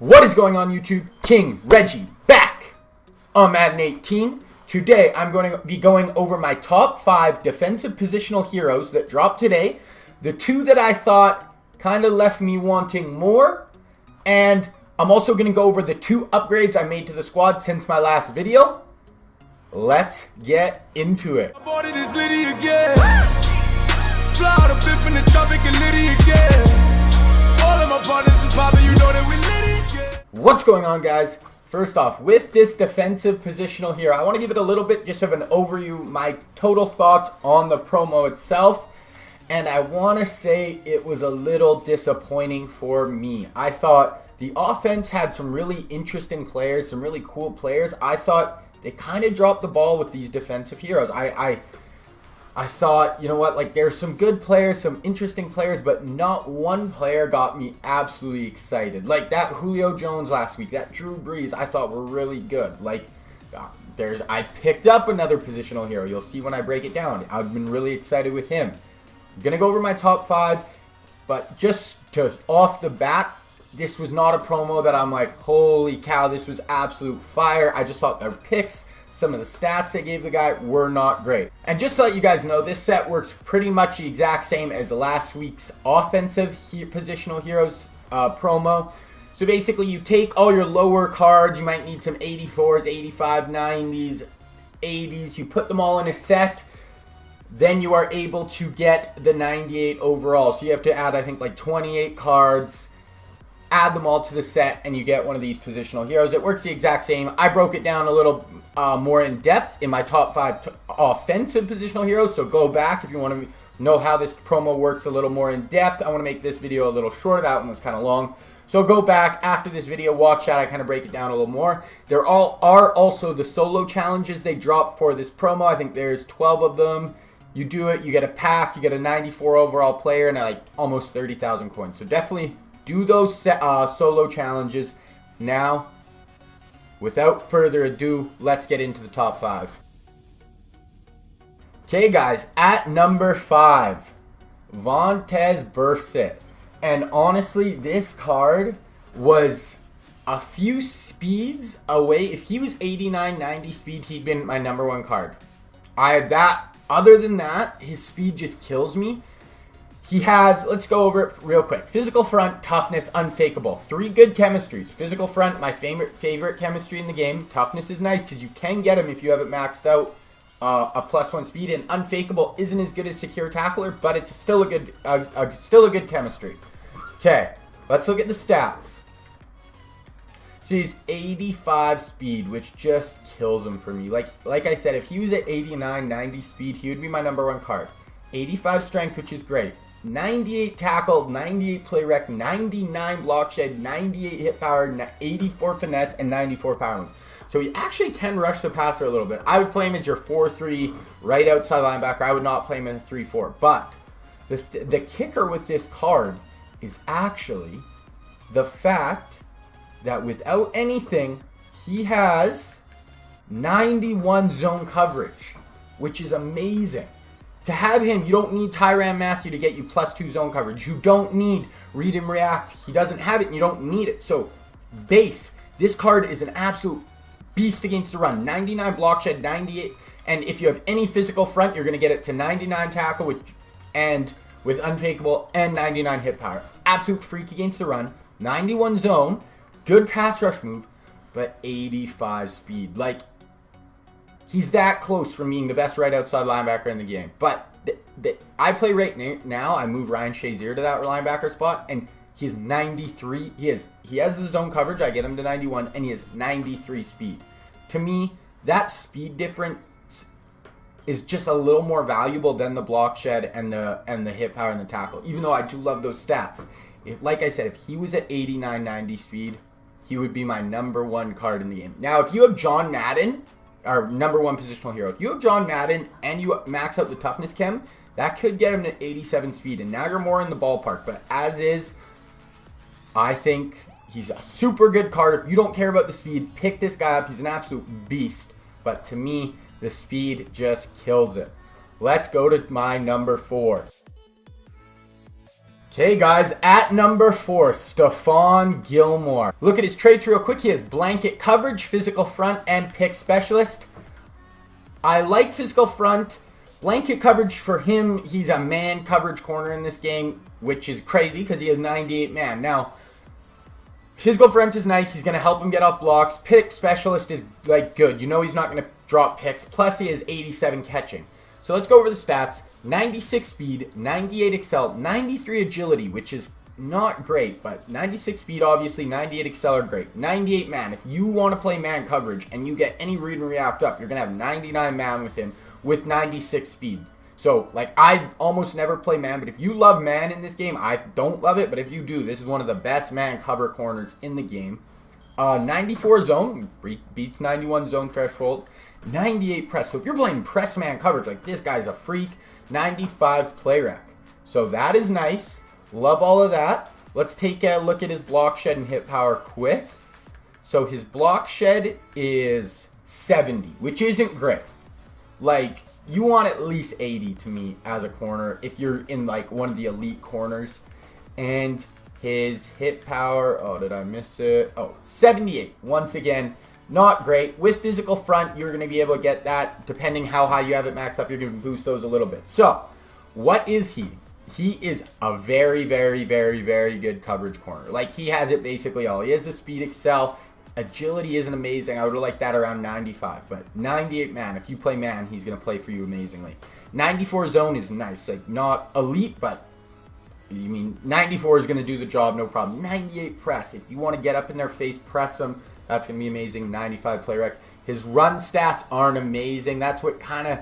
What is going on YouTube? King Reggie back on Madden 18. Today I'm going to be going over my top 5 defensive positional heroes that dropped today. The 2 that I thought kind of left me wanting more. And I'm also going to go over the 2 upgrades I made to the squad since my last video. Let's get into it. What's going on, guys? First off, with this defensive positional here, I want to give it a little bit just of an overview, my total thoughts on the promo itself. And I want to say it was a little disappointing for me. I thought the offense had some really interesting players, some really cool players. I thought they kind of dropped the ball with these defensive heroes. I thought, you know what, like there's some good players, some interesting players, but not one player got me absolutely excited. Like that Julio Jones last week, that Drew Brees, I thought were really good. Like I picked up another positional hero. You'll see when I break it down. I've been really excited with him. I'm going to go over my top 5, but just off the bat, this was not a promo that I'm like, holy cow, this was absolute fire. I just thought their picks, some of the stats they gave the guy were not great. And just to let you guys know, this set works pretty much the exact same as last week's offensive positional heroes promo. So basically you take all your lower cards, you might need some 84s, 85, 90s, 80s, you put them all in a set. Then you are able to get the 98 overall. So you have to add, I think, like 28 cards, add them all to the set, and you get one of these positional heroes. It works the exact same. I broke it down a little more in depth in my top 5 offensive positional heroes. So go back if you want to know how this promo works a little more in depth. I want to make this video a little shorter. That one was kind of long. So go back after this video, watch that. I kind of break it down a little more. There are also the solo challenges they dropped for this promo. I think there's 12 of them. You do it, you get a pack, you get a 94 overall player, and like almost 30,000 coins. So definitely do those solo challenges. Now, without further ado, let's get into the top 5. Okay, guys, at number 5, Vontaze Burfict. And honestly, this card was a few speeds away. If he was 89, 90 speed, he'd been my number 1 card. Other than that, his speed just kills me. He has, let's go over it real quick. Physical front, toughness, unfakeable. 3 good chemistries. Physical front, my favorite chemistry in the game. Toughness is nice because you can get him if you have it maxed out. A +1 speed, and unfakeable isn't as good as secure tackler, but it's still a good chemistry. Okay, let's look at the stats. So he's 85 speed, which just kills him for me. Like I said, if he was at 89, 90 speed, he would be my number 1 card. 85 strength, which is great. 98 tackle, 98 play rec, 99 block shed, 98 hit power, 84 finesse, and 94 power move. So he actually can rush the passer a little bit. I would play him as your 4-3 right outside linebacker. I would not play him as a 3-4. But the kicker with this card is actually the fact that without anything, he has 91 zone coverage, which is amazing. To have him, you don't need Tyrann Mathieu to get you +2 zone coverage. You don't need read and react. He doesn't have it, and you don't need it. So, base, this card is an absolute beast against the run. 99 block shed, 98, and if you have any physical front, you're going to get it to 99 tackle with unfakeable and 99 hit power. Absolute freak against the run. 91 zone. Good pass rush move, but 85 speed. Like, he's that close from being the best right outside linebacker in the game. But I play right now. I move Ryan Shazier to that linebacker spot, and he's 93. He has the zone coverage. I get him to 91, and he has 93 speed. To me, that speed difference is just a little more valuable than the block shed and the hit power and the tackle. Even though I do love those stats. Like I said, if he was at 89, 90 speed, he would be my number 1 card in the game. Now, if you have John Madden, our number 1 positional hero, if you have John Madden and you max out the toughness chem, that could get him to 87 speed. And now you're more in the ballpark. But as is, I think he's a super good card. If you don't care about the speed, pick this guy up. He's an absolute beast. But to me, the speed just kills it. Let's go to my number 4. Okay, guys, at number 4, Stephon Gilmore. Look at his traits real quick. He has blanket coverage, physical front, and pick specialist. I like physical front. Blanket coverage for him, he's a man coverage corner in this game, which is crazy because he has 98 man. Now, physical front is nice. He's going to help him get off blocks. Pick specialist is like good. You know he's not going to drop picks. Plus, he has 87 catching. So let's go over the stats. 96 speed, 98 excel, 93 agility, which is not great, but 96 speed, obviously, 98 excel are great. 98 man. If you want to play man coverage and you get any read and react up, you're going to have 99 man with him with 96 speed. So, like, I almost never play man, but if you love man in this game, I don't love it, but if you do, this is one of the best man cover corners in the game. 94 zone, beats 91 zone threshold. 98 press. So if you're playing press man coverage, like this guy's a freak. 95 play rec. So that is nice. Love all of that. Let's take a look at his block shed and hit power quick. So his block shed is 70, which isn't great. Like, you want at least 80 to me as a corner if you're in like one of the elite corners. And his hit power, oh, did I miss it? Oh, 78. Once again, not great. With physical front, you're going to be able to get that. Depending how high you have it maxed up, you're going to boost those a little bit. So, what is he? He is a very, very, very, very good coverage corner. Like, he has it basically all. He has the speed excel. Agility isn't amazing. I would have liked that around 95. But 98 man, if you play man, he's going to play for you amazingly. 94 zone is nice. Like, not elite, but you mean 94 is going to do the job, no problem. 98 press. If you want to get up in their face, press them. That's going to be amazing. 95 play rec. His run stats aren't amazing. That's what kind of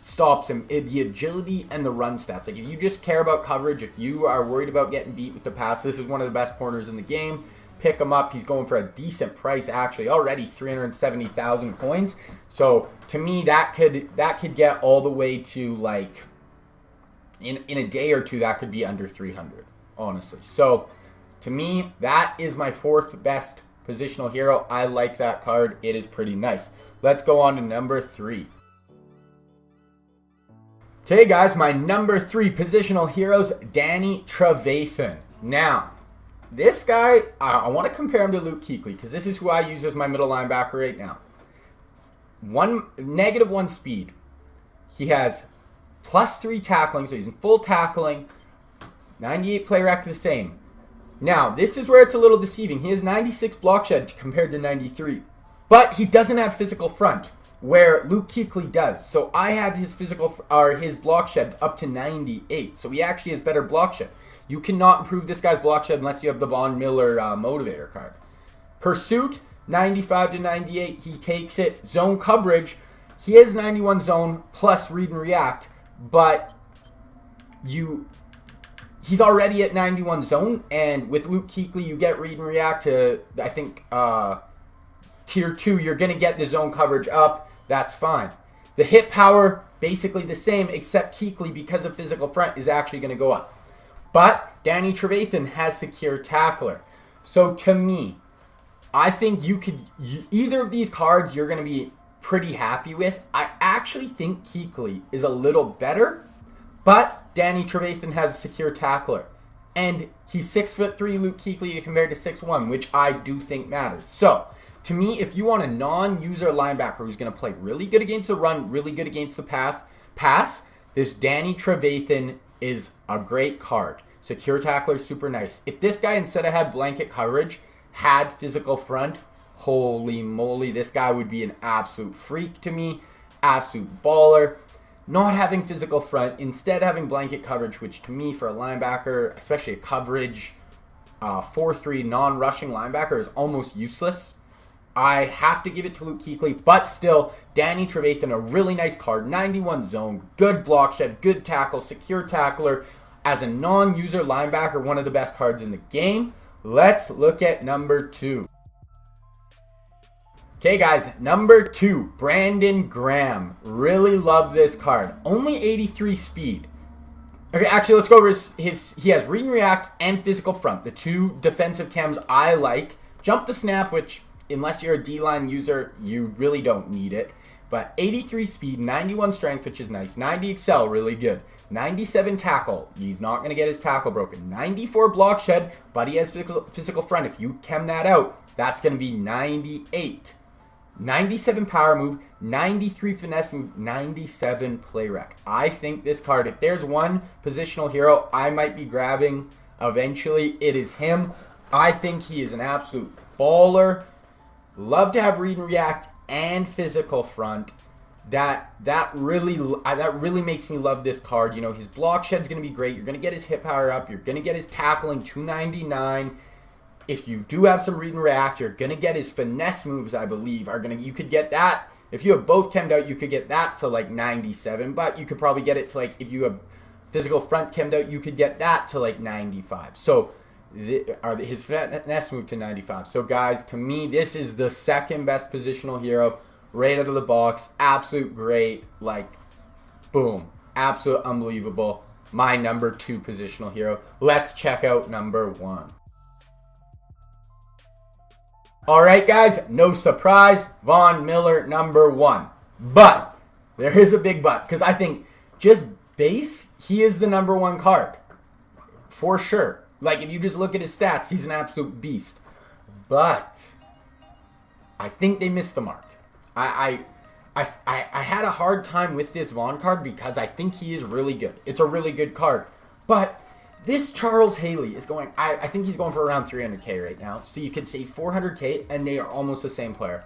stops him. The agility and the run stats. Like, if you just care about coverage, if you are worried about getting beat with the pass, this is one of the best corners in the game. Pick him up. He's going for a decent price, actually. Already 370,000 coins. So, to me, that could get all the way to, like, in a day or two, that could be under 300, honestly. So, to me, that is my 4th best positional hero. I like that card. It is pretty nice. Let's go on to number 3. Okay, guys, my number 3 positional heroes, Danny Trevathan. Now, this guy, I want to compare him to Luke Kuechly because this is who I use as my middle linebacker right now. -1 speed. He has +3 tackling, so he's in full tackling. 98 play rec the same. Now, this is where it's a little deceiving. He has 96 block shed compared to 93. But he doesn't have physical front, where Luke Kuechly does. So I have his block shed up to 98. So he actually has better block shed. You cannot improve this guy's block shed unless you have the Von Miller motivator card. Pursuit, 95 to 98. He takes it. Zone coverage, he has 91 zone plus read and react. But he's already at 91 zone, and with Luke Kuechly, you get read and react to, I think, tier 2. You're going to get the zone coverage up. That's fine. The hit power, basically the same, except Kuechly, because of physical front, is actually going to go up. But Danny Trevathan has secure tackler. So to me, I think either of these cards you're going to be pretty happy with. I actually think Kuechly is a little better, but Danny Trevathan has a secure tackler. And he's 6'3", Luke Kuechly, compared to 6'1", which I do think matters. So, to me, if you want a non-user linebacker who's going to play really good against the run, really good against the pass, this Danny Trevathan is a great card. Secure tackler, super nice. If this guy, instead of had blanket coverage, had physical front, holy moly, this guy would be an absolute freak to me. Absolute baller. Not having physical front, instead having blanket coverage, which to me, for a linebacker, especially a coverage 4-3 non-rushing linebacker, is almost useless. I have to give it to Luke Kuechly, but still, Danny Trevathan, a really nice card. 91 zone, good block shed, good tackle, secure tackler. As a non-user linebacker, one of the best cards in the game. Let's look at number 2. Okay, guys, number 2, Brandon Graham. Really love this card. Only 83 speed. Okay, actually, let's go over he has read and react and physical front. The 2 defensive chems I like. Jump the snap, which, unless you're a D-line user, you really don't need it. But 83 speed, 91 strength, which is nice. 90 excel, really good. 97 tackle. He's not going to get his tackle broken. 94 block shed, but he has physical front. If you chem that out, that's going to be 98. 97 power move, 93 finesse move, 97 play rec. I think this card, if there's one positional hero I might be grabbing eventually, it is him. I think he is an absolute baller. Love to have read and react and physical front. That really makes me love this card. You know, his block shed's going to be great. You're going to get his hit power up. You're going to get his tackling 299. If you do have some read and react, you're going to get his finesse moves, I believe. You could get that. If you have both chemmed out, you could get that to like 97. But you could probably get it to like, if you have physical front chemmed out, you could get that to like 95. So his finesse move to 95. So guys, to me, this is the second best positional hero right out of the box. Absolute great. Like, boom. Absolute unbelievable. My number 2 positional hero. Let's check out number 1. Alright guys, no surprise. Von Miller, number 1. But, there is a big but. Because I think, just base, he is the number 1 card. For sure. Like, if you just look at his stats, he's an absolute beast. But I think they missed the mark. I had a hard time with this Vaughn card because I think he is really good. It's a really good card. But this Charles Haley is going, I think he's going for around 300k right now. So you could say 400k, and they are almost the same player.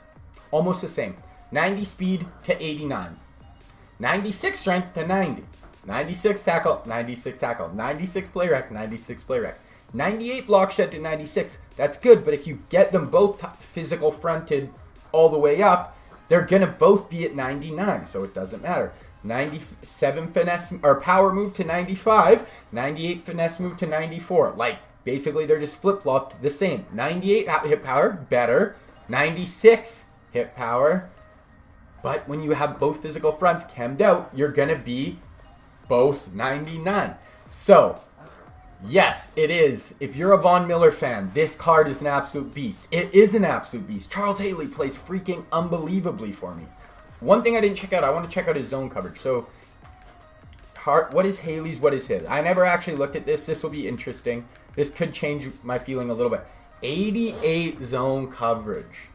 Almost the same. 90 speed to 89. 96 strength to 90. 96 tackle, 96 tackle, 96 play rec, 96 play rec, 98 block shed to 96. That's good, but if you get them both physical fronted all the way up, they're going to both be at 99, so it doesn't matter. 97 finesse or power move to 95, 98 finesse move to 94. Like, basically they're just flip-flopped the same. 98 hit power, better. 96 hit power. But when you have both physical fronts chemmed out, you're going to be both 99. So, yes, it is. If you're a Von Miller fan, this card is an absolute beast. It is an absolute beast. Charles Haley plays freaking unbelievably for me. One thing I didn't check out, I want to check out his zone coverage. So, what is Haley's, what is his? I never actually looked at this. This will be interesting. This could change my feeling a little bit. 88 zone coverage.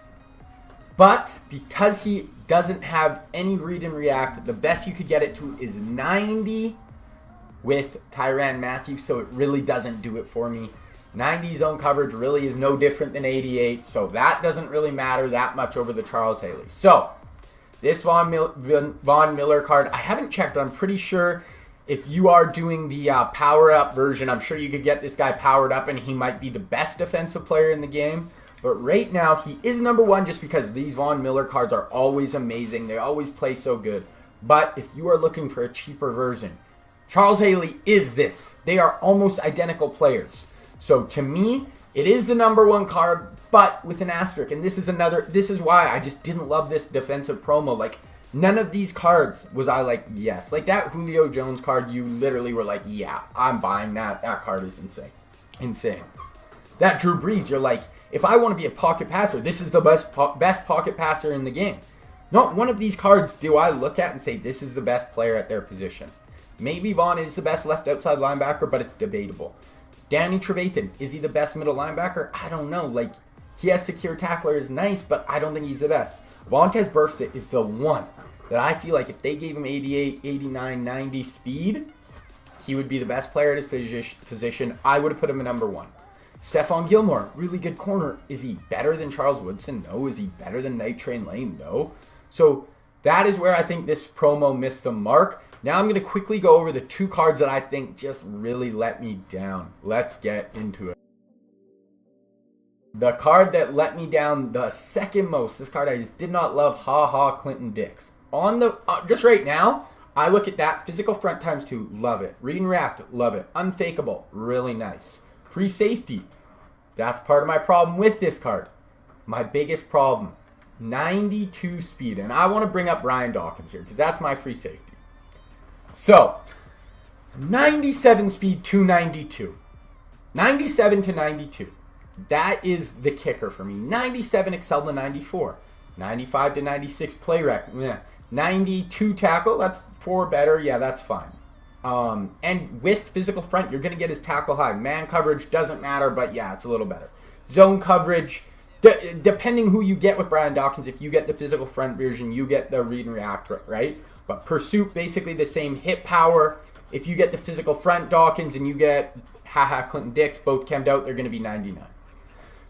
But because he doesn't have any read and react, the best you could get it to is 90 with Tyrann Mathieu, so it really doesn't do it for me. 90 zone coverage really is no different than 88, so that doesn't really matter that much over the Charles Haley. So, this Von Miller card, I haven't checked, but I'm pretty sure if you are doing the power-up version, I'm sure you could get this guy powered up, and he might be the best defensive player in the game. But right now, he is number 1 just because these Von Miller cards are always amazing. They always play so good. But if you are looking for a cheaper version, Charles Haley is this. They are almost identical players. So to me, it is the number 1 card, but with an asterisk. And this is why I just didn't love this defensive promo. Like, none of these cards was I like, yes. Like that Julio Jones card, you literally were like, yeah, I'm buying that. That card is insane. Insane. That Drew Brees, you're like, if I want to be a pocket passer, this is the best pocket passer in the game. Not one of these cards do I look at and say, this is the best player at their position. Maybe Vaughn is the best left outside linebacker, but it's debatable. Danny Trevathan, is he the best middle linebacker? I don't know. Like, he has secure tackler is nice, but I don't think he's the best. Vontaze Burfict is the one that I feel like if they gave him 88, 89, 90 speed, he would be the best player at his position. I would have put him at number 1. Stephon Gilmore, really good corner. Is he better than Charles Woodson? No. Is he better than Night Train Lane? No. So that is where I think this promo missed the mark. Now I'm going to quickly go over the 2 cards that I think just really let me down. Let's get into it. The card that let me down the second most, this card I just did not love, Clinton Dix. On the just right now, I look at that, physical front times 2, love it. Read and react, love it. Unfakeable, really nice. Free safety, that's part of my problem with this card. My biggest problem, 92 speed. And I want to bring up Ryan Dawkins here because that's my free safety. So, 97 speed, 292. 97 to 92. That is the kicker for me. 97 excel to 94. 95 to 96 play rec. 92 tackle, that's 4 better. Yeah, that's fine. And with physical front, you're going to get his tackle high. Man coverage doesn't matter, but yeah, it's a little better. Zone coverage, depending who you get with Brian Dawkins, if you get the physical front version, you get the read and react, right? But pursuit, basically the same. Hit power, if you get the physical front Dawkins and you get Clinton Dix, both chemmed out, they're going to be 99.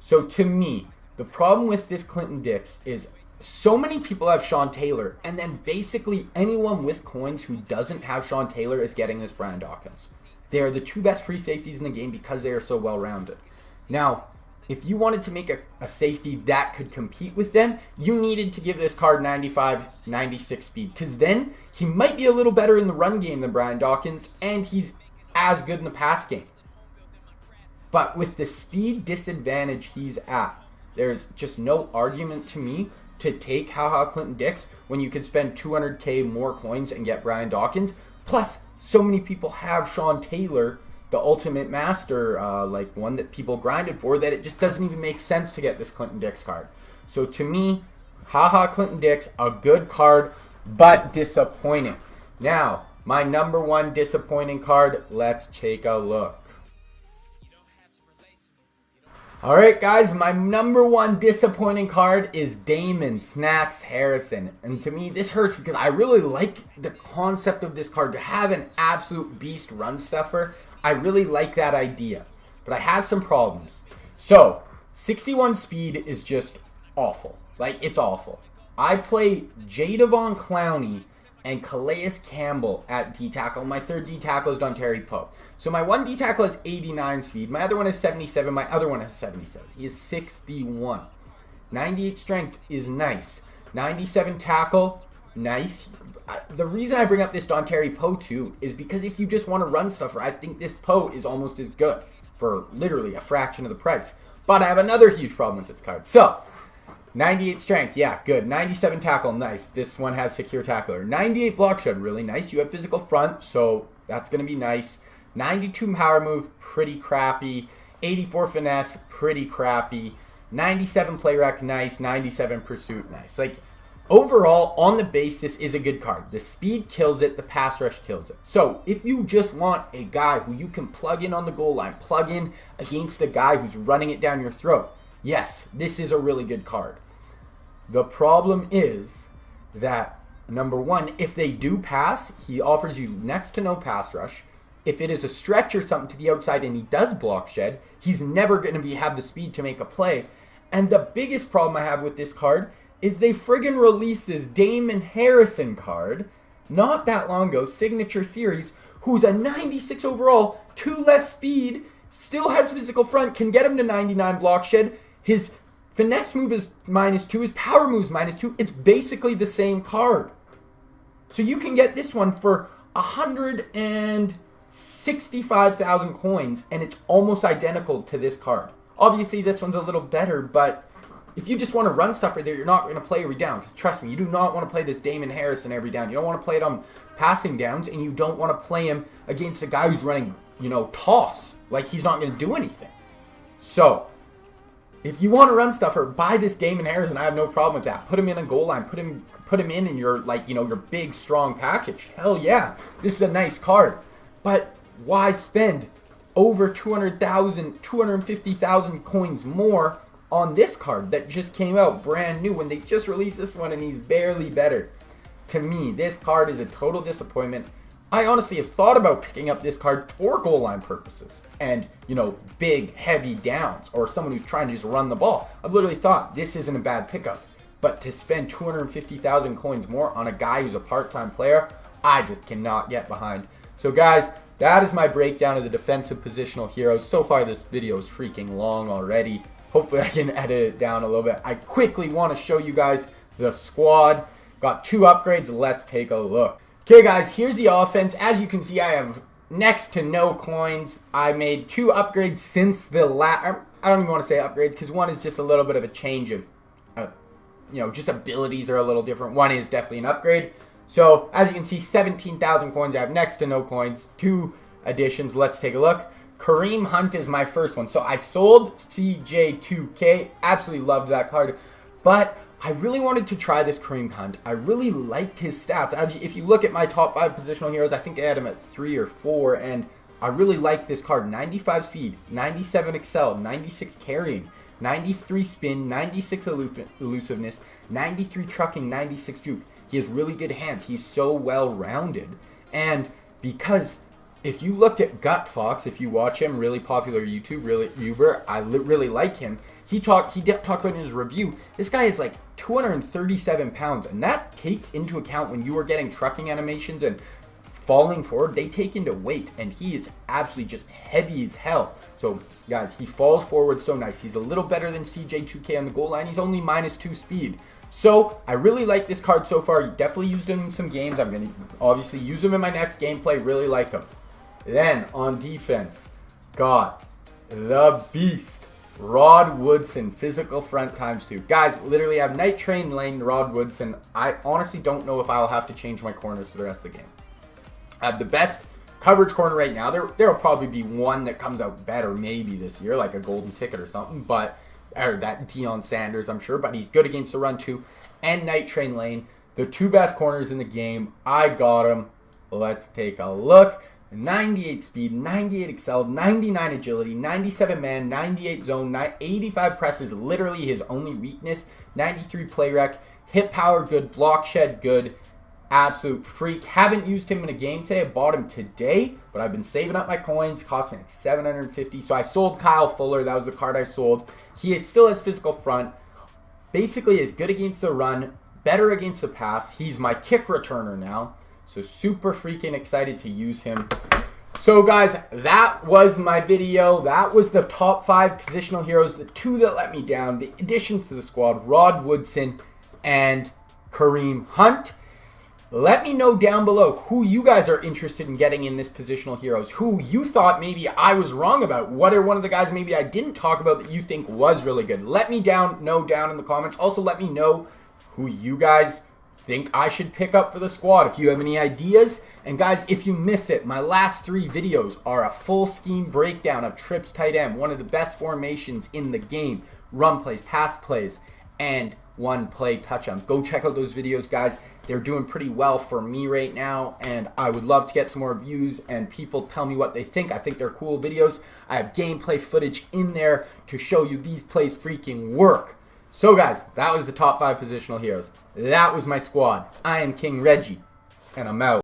So to me, the problem with this Clinton Dix is so many people have Sean Taylor, and then basically anyone with coins who doesn't have Sean Taylor is getting this Brian Dawkins. They are the 2 best free safeties in the game because they are so well-rounded. Now, if you wanted to make a safety that could compete with them, you needed to give this card 95, 96 speed, because then he might be a little better in the run game than Brian Dawkins, and he's as good in the pass game. But with the speed disadvantage he's at, there's just no argument to me to take Clinton Dix when you could spend 200K more coins and get Brian Dawkins. Plus, so many people have Sean Taylor, the ultimate master, like one that people grinded for, that it just doesn't even make sense to get this Clinton Dix card. So to me, Clinton Dix, a good card, but disappointing. Now, my number 1 disappointing card, let's take a look. Alright guys, my number 1 disappointing card is Damon Snacks Harrison. And to me, this hurts because I really like the concept of this card. To have an absolute beast run stuffer, I really like that idea. But I have some problems. So, 61 speed is just awful. Like, it's awful. I play Jadavon Clowney and Calais Campbell at D-tackle. My third D-tackle is Dontari Poe. So my one D-tackle has 89 speed. My other one is 77. My other one has 77. He is 61. 98 strength is nice. 97 tackle, nice. The reason I bring up this Dontari Poe too is because if you just want to run stuffer, I think this Poe is almost as good for literally a fraction of the price. But I have another huge problem with this card. So, 98 strength, yeah, good. 97 tackle, nice. This one has secure tackler. 98 block shed, really nice. You have physical front, so that's going to be nice. 92 power move, pretty crappy. 84 finesse, pretty crappy. 97 play rec, nice. 97 pursuit, nice. Like, overall, on the base, this is a good card. The speed kills it, the pass rush kills it. So, if you just want a guy who you can plug in on the goal line, plug in against a guy who's running it down your throat, yes, this is a really good card. The problem is that, number 1, if they do pass, he offers you next to no pass rush. If it is a stretch or something to the outside and he does block shed, he's never going to have the speed to make a play. And the biggest problem I have with this card is they friggin' released this Damon Harrison card not that long ago, Signature Series, who's a 96 overall, 2 less speed, still has physical front, can get him to 99 block shed. His finesse move is -2, his power move is -2. It's basically the same card. So you can get this one for 165,000 coins, and it's almost identical to this card. Obviously, this one's a little better, but if you just want to run stuff right there, you're not going to play every down. Because trust me, you do not want to play this Damon Harrison every down. You don't want to play it on passing downs, and you don't want to play him against a guy who's running, toss. Like, he's not going to do anything. So, if you want to run stuffer, buy this Damon Harrison. I have no problem with that. Put him in a goal line. Put him in your, your big, strong package. Hell yeah. This is a nice card. But why spend over 200,000, 250,000 coins more on this card that just came out brand new when they just released this one and he's barely better? To me, this card is a total disappointment. I honestly have thought about picking up this card for goal line purposes and, big, heavy downs or someone who's trying to just run the ball. I've literally thought this isn't a bad pickup. But to spend 250,000 coins more on a guy who's a part-time player, I just cannot get behind. So guys, that is my breakdown of the defensive positional heroes. So far this video is freaking long already. Hopefully I can edit it down a little bit. I quickly want to show you guys the squad. Got 2 upgrades. Let's take a look. Okay guys, here's the offense. As you can see, I have next to no coins. I made 2 upgrades since the I don't even want to say upgrades because one is just a little bit of a change of, just abilities are a little different. One is definitely an upgrade. So, as you can see, 17,000 coins. I have next to no coins. 2 additions. Let's take a look. Kareem Hunt is my first one. So, I sold CJ2K. Absolutely loved that card. But I really wanted to try this Kareem Hunt. I really liked his stats. If you look at my top 5 positional heroes, I think I had him at 3 or 4, and I really like this card. 95 speed, 97 excel, 96 carrying, 93 spin, 96 elusiveness, 93 trucking, 96 juke. He has really good hands. He's so well-rounded. And because if you looked at Gut Fox, if you watch him, really popular YouTuber, I really like him. He talked about in his review, this guy is like 237 pounds, and that takes into account when you are getting trucking animations and falling forward, they take into weight, and he is absolutely just heavy as hell. So guys, he falls forward so nice. He's a little better than CJ2K on the goal line. He's only -2 speed. So I really like this card so far. You definitely used him in some games. I'm going to obviously use him in my next gameplay. Really like him. Then on defense, got the beast, Rod Woodson, physical front ×2. Guys, literally I have Night Train Lane, Rod Woodson. I honestly don't know if I'll have to change my corners for the rest of the game. I have the best coverage corner right now. There will probably be one that comes out better maybe this year, like a golden ticket or something, or that Deion Sanders, I'm sure, but he's good against the run too. And Night Train Lane, the 2 best corners in the game. I got them. Let's take a look. 98 speed, 98 excel, 99 agility, 97 man, 98 zone, 85 press is literally his only weakness, 93 play rec, hit power good, block shed good, absolute freak. Haven't used him in a game today. I bought him today, but I've been saving up my coins, cost me like 750. So I sold Kyle Fuller. That was the card I sold. He is still his physical front. Basically is good against the run, better against the pass. He's my kick returner now. So super freaking excited to use him. So guys, that was my video. That was the top 5 positional heroes. The 2 that let me down. The additions to the squad, Rod Woodson and Kareem Hunt. Let me know down below who you guys are interested in getting in this positional heroes. Who you thought maybe I was wrong about. What are one of the guys maybe I didn't talk about that you think was really good? Let me know down in the comments. Also, let me know who you guys think I should pick up for the squad if you have any ideas. And guys, if you missed it, my last 3 videos are a full scheme breakdown of trips tight end, one of the best formations in the game, run plays, pass plays, and 1 play touchdowns. Go check out those videos, guys. They're doing pretty well for me right now, and I would love to get some more views and people tell me what they think. I think they're cool videos. I have gameplay footage in there to show you these plays freaking work. So guys, that was the top 5 positional heroes. That was my squad. I am King Reggie, and I'm out.